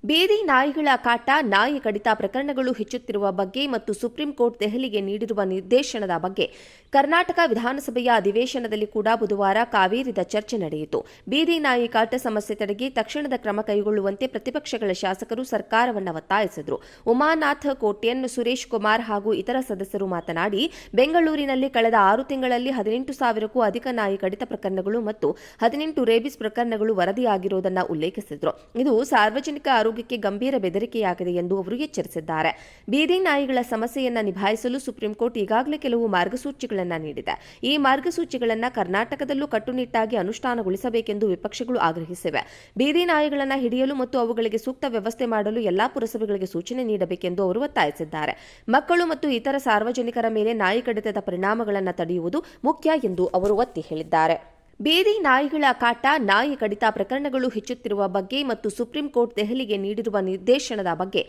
ಬೀದಿ ನಾಯಿಗಳ ಕಾಟ, ನಾಯಿ ಕಡಿತ ಪ್ರಕರಣಗಳು ಹೆಚ್ಚುತ್ತಿರುವ ಬಗ್ಗೆ ಮತ್ತು ಸುಪ್ರೀಂ ಕೋರ್ಟ್ ದೆಹಲಿಗೆ ನೀಡಿರುವ ನಿರ್ದೇಶನದ ಬಗ್ಗೆ ಕರ್ನಾಟಕ ವಿಧಾನಸಭೆಯ ಅಧಿವೇಶನದಲ್ಲಿ ಕೂಡ ಬುಧವಾರ ಕಾವೇರಿದ ಚರ್ಚೆ ನಡೆಯಿತು. ಬೀದಿ ನಾಯಿ ಕಾಟ ಸಮಸ್ಯೆ ತಡೆಗೆ ತಕ್ಷಣದ ಕ್ರಮ ಕೈಗೊಳ್ಳುವಂತೆ ಪ್ರತಿಪಕ್ಷಗಳ ಶಾಸಕರು ಸರ್ಕಾರವನ್ನು ಒತ್ತಾಯಿಸಿದರು. ಉಮಾನಾಥ್ ಕೋಟ್ಯನ್, ಸುರೇಶ್ ಕುಮಾರ್ ಹಾಗೂ ಇತರ ಸದಸ್ಯರು ಮಾತನಾಡಿ, ಬೆಂಗಳೂರಿನಲ್ಲಿ ಕಳೆದ 6 ತಿಂಗಳಲ್ಲಿ 18,000ಕ್ಕೂ ಅಧಿಕ ನಾಯಿ ಕಡಿತ ಪ್ರಕರಣಗಳು ಮತ್ತು 18 ರೇಬಿಸ್ ಪ್ರಕರಣಗಳು ವರದಿಯಾಗಿರುವುದನ್ನು ಉಲ್ಲೇಖಿಸಿದರು. ಇದು ಸಾರ್ವಜನಿಕ ಆರೋಗ್ಯಕ್ಕೆ ಗಂಭೀರ ಬೆದರಿಕೆಯಾಗಿದೆ ಎಂದು ಅವರು ಎಚ್ಚರಿಸಿದ್ದಾರೆ. ಬೀದಿ ನಾಯಿಗಳ ಸಮಸ್ಯೆಯನ್ನು ನಿಭಾಯಿಸಲು ಸುಪ್ರೀಂ ಕೋರ್ಟ್ ಈಗಾಗಲೇ ಕೆಲವು ಮಾರ್ಗಸೂಚಿಗಳನ್ನು ನೀಡಿದೆ. ಈ ಮಾರ್ಗಸೂಚಿಗಳನ್ನು ಕರ್ನಾಟಕದಲ್ಲೂ ಕಟ್ಟುನಿಟ್ಟಾಗಿ ಅನುಷ್ಠಾನಗೊಳಿಸಬೇಕೆಂದು ವಿಪಕ್ಷಗಳು ಆಗ್ರಹಿಸಿವೆ. ಬೀದಿ ನಾಯಿಗಳನ್ನು ಹಿಡಿಯಲು ಮತ್ತು ಅವುಗಳಿಗೆ ಸೂಕ್ತ ವ್ಯವಸ್ಥೆ ಮಾಡಲು ಎಲ್ಲಾ ಪುರಸಭೆಗಳಿಗೆ ಸೂಚನೆ ನೀಡಬೇಕೆಂದು ಅವರು ಒತ್ತಾಯಿಸಿದ್ದಾರೆ. ಮಕ್ಕಳು ಮತ್ತು ಇತರ ಸಾರ್ವಜನಿಕರ ಮೇಲೆ ನಾಯಿ ಕಡಿತದ ಪರಿಣಾಮಗಳನ್ನು ತಡೆಯುವುದು ಮುಖ್ಯ ಎಂದು ಅವರು ಒತ್ತಿ ಹೇಳಿದ್ದಾರೆ. ಬೀದಿ ನಾಯಿಗಳ ಕಾಟ, ನಾಯಿ ಕಡಿತ ಪ್ರಕರಣಗಳು ಹೆಚ್ಚುತ್ತಿರುವ ಬಗ್ಗೆ ಮತ್ತು ಸುಪ್ರೀಂ ಕೋರ್ಟ್ ದೆಹಲಿಗೆ ನೀಡಿರುವ ನಿರ್ದೇಶನದ ಬಗ್ಗೆ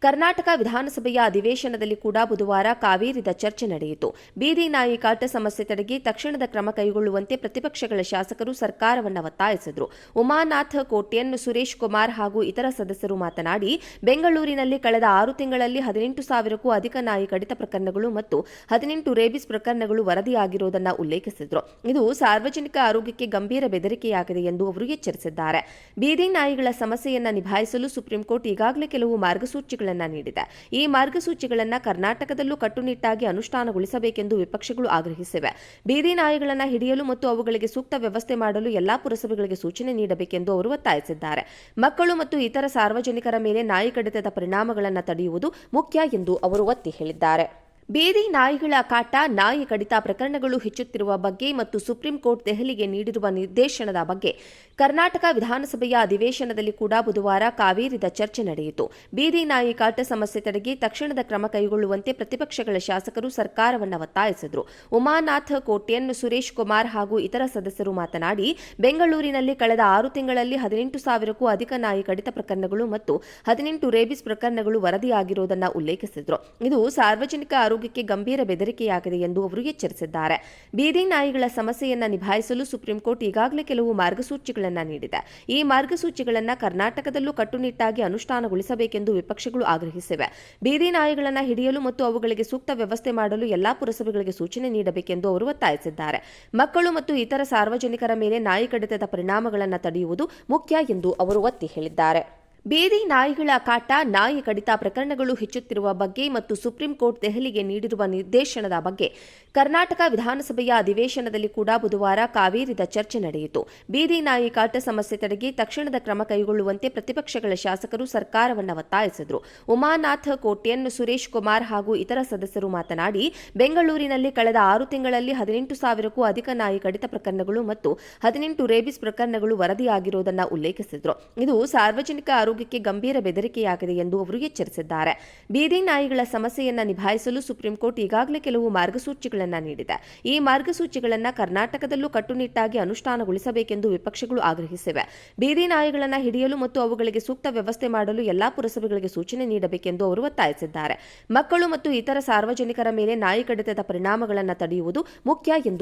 ಕರ್ನಾಟಕ ವಿಧಾನಸಭೆಯ ಅಧಿವೇಶನದಲ್ಲಿ ಕೂಡ ಬುಧವಾರ ಕಾವೇರಿದ ಚರ್ಚೆ ನಡೆಯಿತು. ಬೀದಿ ನಾಯಿ ಕಾಟ ಸಮಸ್ಯೆ ತಡೆಗೆ ತಕ್ಷಣದ ಕ್ರಮ ಕೈಗೊಳ್ಳುವಂತೆ ಪ್ರತಿಪಕ್ಷಗಳ ಶಾಸಕರು ಸರ್ಕಾರವನ್ನು ಒತ್ತಾಯಿಸಿದರು. ಉಮಾನಾಥ್ ಕೋಟ್ಯನ್, ಸುರೇಶ್ ಕುಮಾರ್ ಹಾಗೂ ಇತರ ಸದಸ್ಯರು ಮಾತನಾಡಿ, ಬೆಂಗಳೂರಿನಲ್ಲಿ ಕಳೆದ 6 ತಿಂಗಳಲ್ಲಿ 18,000ಕ್ಕೂ ಅಧಿಕ ನಾಯಿ ಕಡಿತ ಪ್ರಕರಣಗಳು ಮತ್ತು 18 ರೇಬಿಸ್ ಪ್ರಕರಣಗಳು ವರದಿಯಾಗಿರುವುದನ್ನು ಉಲ್ಲೇಖಿಸಿದರು. ಇದು ಸಾರ್ವಜನಿಕ ಆರೋಗ್ಯಕ್ಕೆ ಗಂಭೀರ ಬೆದರಿಕೆಯಾಗಿದೆ ಎಂದು ಅವರು ಎಚ್ಚರಿಸಿದ್ದಾರೆ. ಬೀದಿ ನಾಯಿಗಳ ಸಮಸ್ಯೆಯನ್ನು ನಿಭಾಯಿಸಲು ಸುಪ್ರೀಂ ಕೋರ್ಟ್ ಈಗಾಗಲೇ ಕೆಲವು ಮಾರ್ಗಸೂಚಿಗಳನ್ನು ನೀಡಿದೆ. ಈ ಮಾರ್ಗಸೂಚಿಗಳನ್ನು ಕರ್ನಾಟಕದಲ್ಲೂ ಕಟ್ಟುನಿಟ್ಟಾಗಿ ಅನುಷ್ಠಾನಗೊಳಿಸಬೇಕೆಂದು ವಿಪಕ್ಷಗಳು ಆಗ್ರಹಿಸಿವೆ. ಬೀದಿ ನಾಯಿಗಳನ್ನು ಹಿಡಿಯಲು ಮತ್ತು ಅವುಗಳಿಗೆ ಸೂಕ್ತ ವ್ಯವಸ್ಥೆ ಮಾಡಲು ಎಲ್ಲಾ ಪುರಸಭೆಗಳಿಗೆ ಸೂಚನೆ ನೀಡಬೇಕೆಂದು ಅವರು ಒತ್ತಾಯಿಸಿದ್ದಾರೆ. ಮಕ್ಕಳು ಮತ್ತು ಇತರ ಸಾರ್ವಜನಿಕರ ಮೇಲೆ ನಾಯಿ ಕಡಿತದ ಪರಿಣಾಮಗಳನ್ನು ತಡೆಯುವುದು ಮುಖ್ಯ ಎಂದು ಅವರು ಒತ್ತಿ ಹೇಳಿದ್ದಾರೆ. ಬೀದಿ ನಾಯಿಗಳ ಕಾಟ, ನಾಯಿ ಕಡಿತ ಪ್ರಕರಣಗಳು ಹೆಚ್ಚುತ್ತಿರುವ ಬಗ್ಗೆ ಮತ್ತು ಸುಪ್ರೀಂ ಕೋರ್ಟ್ ದೆಹಲಿಗೆ ನೀಡಿರುವ ನಿರ್ದೇಶನದ ಬಗ್ಗೆ ಕರ್ನಾಟಕ ವಿಧಾನಸಭೆಯ ಅಧಿವೇಶನದಲ್ಲಿ ಕೂಡ ಬುಧವಾರ ಕಾವೇರಿದ ಚರ್ಚೆ ನಡೆಯಿತು. ಬೀದಿ ನಾಯಿ ಕಾಟ ಸಮಸ್ಯೆ ತಡೆಗೆ ತಕ್ಷಣದ ಕ್ರಮ ಕೈಗೊಳ್ಳುವಂತೆ ಪ್ರತಿಪಕ್ಷಗಳ ಶಾಸಕರು ಸರ್ಕಾರವನ್ನು ಒತ್ತಾಯಿಸಿದರು. ಉಮಾನಾಥ್ ಕೋಟ್ಯನ್, ಸುರೇಶ್ ಕುಮಾರ್ ಹಾಗೂ ಇತರ ಸದಸ್ಯರು ಮಾತನಾಡಿ, ಬೆಂಗಳೂರಿನಲ್ಲಿ ಕಳೆದ 6 ತಿಂಗಳಲ್ಲಿ 18,000ಕ್ಕೂ ಅಧಿಕ ನಾಯಿ ಕಡಿತ ಪ್ರಕರಣಗಳು ಮತ್ತು 18 ರೇಬಿಸ್ ಪ್ರಕರಣಗಳು ವರದಿಯಾಗಿರುವುದನ್ನು ಉಲ್ಲೇಖಿಸಿದರು. ಇದು ಸಾರ್ವಜನಿಕ ಆರೋಗ್ಯಕ್ಕೆ ಗಂಭೀರ ಬೆದರಿಕೆಯಾಗಿದೆ ಎಂದು ಅವರು ಎಚ್ಚರಿಸಿದ್ದಾರೆ. ಬೀದಿ ನಾಯಿಗಳ ಸಮಸ್ಯೆಯನ್ನು ನಿಭಾಯಿಸಲು ಸುಪ್ರೀಂ ಕೋರ್ಟ್ ಈಗಾಗಲೇ ಕೆಲವು ಮಾರ್ಗಸೂಚಿಗಳನ್ನು ನೀಡಿದೆ. ಈ ಮಾರ್ಗಸೂಚಿಗಳನ್ನು ಕರ್ನಾಟಕದಲ್ಲೂ ಕಟ್ಟುನಿಟ್ಟಾಗಿ ಅನುಷ್ಠಾನಗೊಳಿಸಬೇಕೆಂದು ವಿಪಕ್ಷಗಳು ಆಗ್ರಹಿಸಿವೆ. ಬೀದಿ ನಾಯಿಗಳನ್ನು ಹಿಡಿಯಲು ಮತ್ತು ಅವುಗಳಿಗೆ ಸೂಕ್ತ ವ್ಯವಸ್ಥೆ ಮಾಡಲು ಎಲ್ಲಾ ಪುರಸಭೆಗಳಿಗೆ ಸೂಚನೆ ನೀಡಬೇಕೆಂದು ಅವರು ಒತ್ತಾಯಿಸಿದ್ದಾರೆ. ಮಕ್ಕಳು ಮತ್ತು ಇತರ ಸಾರ್ವಜನಿಕರ ಮೇಲೆ ನಾಯಿ ಕಡಿತದ ಪರಿಣಾಮಗಳನ್ನು ತಡೆಯುವುದು ಮುಖ್ಯ ಎಂದು ಅವರು ಒತ್ತಿ ಹೇಳಿದ್ದಾರೆ. ಬೀದಿ ನಾಯಿಗಳ ಕಾಟ, ನಾಯಿ ಕಡಿತ ಪ್ರಕರಣಗಳು ಹೆಚ್ಚುತ್ತಿರುವ ಬಗ್ಗೆ ಮತ್ತು ಸುಪ್ರೀಂ ಕೋರ್ಟ್ ದೆಹಲಿಗೆ ನೀಡಿರುವ ನಿರ್ದೇಶನದ ಬಗ್ಗೆ ಕರ್ನಾಟಕ ವಿಧಾನಸಭೆಯ ಅಧಿವೇಶನದಲ್ಲಿ ಕೂಡ ಬುಧವಾರ ಕಾವೇರಿದ ಚರ್ಚೆ ನಡೆಯಿತು. ಬೀದಿ ನಾಯಿ ಕಾಟ ಸಮಸ್ಯೆ ತಡೆಗೆ ತಕ್ಷಣದ ಕ್ರಮ ಕೈಗೊಳ್ಳುವಂತೆ ಪ್ರತಿಪಕ್ಷಗಳ ಶಾಸಕರು ಸರ್ಕಾರವನ್ನು ಒತ್ತಾಯಿಸಿದರು. ಉಮಾನಾಥ್ ಕೋಟ್ಯನ್, ಸುರೇಶ್ ಕುಮಾರ್ ಹಾಗೂ ಇತರ ಸದಸ್ಯರು ಮಾತನಾಡಿ, ಬೆಂಗಳೂರಿನಲ್ಲಿ ಕಳೆದ 6 ತಿಂಗಳಲ್ಲಿ 18,000ಕ್ಕೂ ಅಧಿಕ ನಾಯಿ ಕಡಿತ ಪ್ರಕರಣಗಳು ಮತ್ತು 18 ರೇಬಿಸ್ ಪ್ರಕರಣಗಳು ವರದಿಯಾಗಿರುವುದನ್ನು ಉಲ್ಲೇಖಿಸಿದರು. ಇದು ಸಾರ್ವಜನಿಕ ಆರೋಗ್ಯಕ್ಕೆ ಗಂಭೀರ ಬೆದರಿಕೆಯಾಗಿದೆ ಎಂದು ಅವರು ಎಚ್ಚರಿಸಿದ್ದಾರೆ. ಬೀದಿ ನಾಯಿಗಳ ಸಮಸ್ಯೆಯನ್ನು ನಿಭಾಯಿಸಲು ಸುಪ್ರೀಂ ಕೋರ್ಟ್ ಈಗಾಗಲೇ ಕೆಲವು ಮಾರ್ಗಸೂಚಿಗಳನ್ನು ನೀಡಿದೆ. ಈ ಮಾರ್ಗಸೂಚಿಗಳನ್ನು ಕರ್ನಾಟಕದಲ್ಲೂ ಕಟ್ಟುನಿಟ್ಟಾಗಿ ಅನುಷ್ಠಾನಗೊಳಿಸಬೇಕೆಂದು ವಿಪಕ್ಷಗಳು ಆಗ್ರಹಿಸಿವೆ. ಬೀದಿ ನಾಯಿಗಳನ್ನು ಹಿಡಿಯಲು ಮತ್ತು ಅವುಗಳಿಗೆ ಸೂಕ್ತ ವ್ಯವಸ್ಥೆ ಮಾಡಲು ಎಲ್ಲಾ ಪುರಸಭೆಗಳಿಗೆ ಸೂಚನೆ ನೀಡಬೇಕೆಂದು ಅವರು ಒತ್ತಾಯಿಸಿದ್ದಾರೆ. ಮಕ್ಕಳು ಮತ್ತು ಇತರ ಸಾರ್ವಜನಿಕರ ಮೇಲೆ ನಾಯಿ ಕಡಿತದ ಪರಿಣಾಮಗಳನ್ನು ತಡೆಯುವುದು ಮುಖ್ಯ ಎಂದು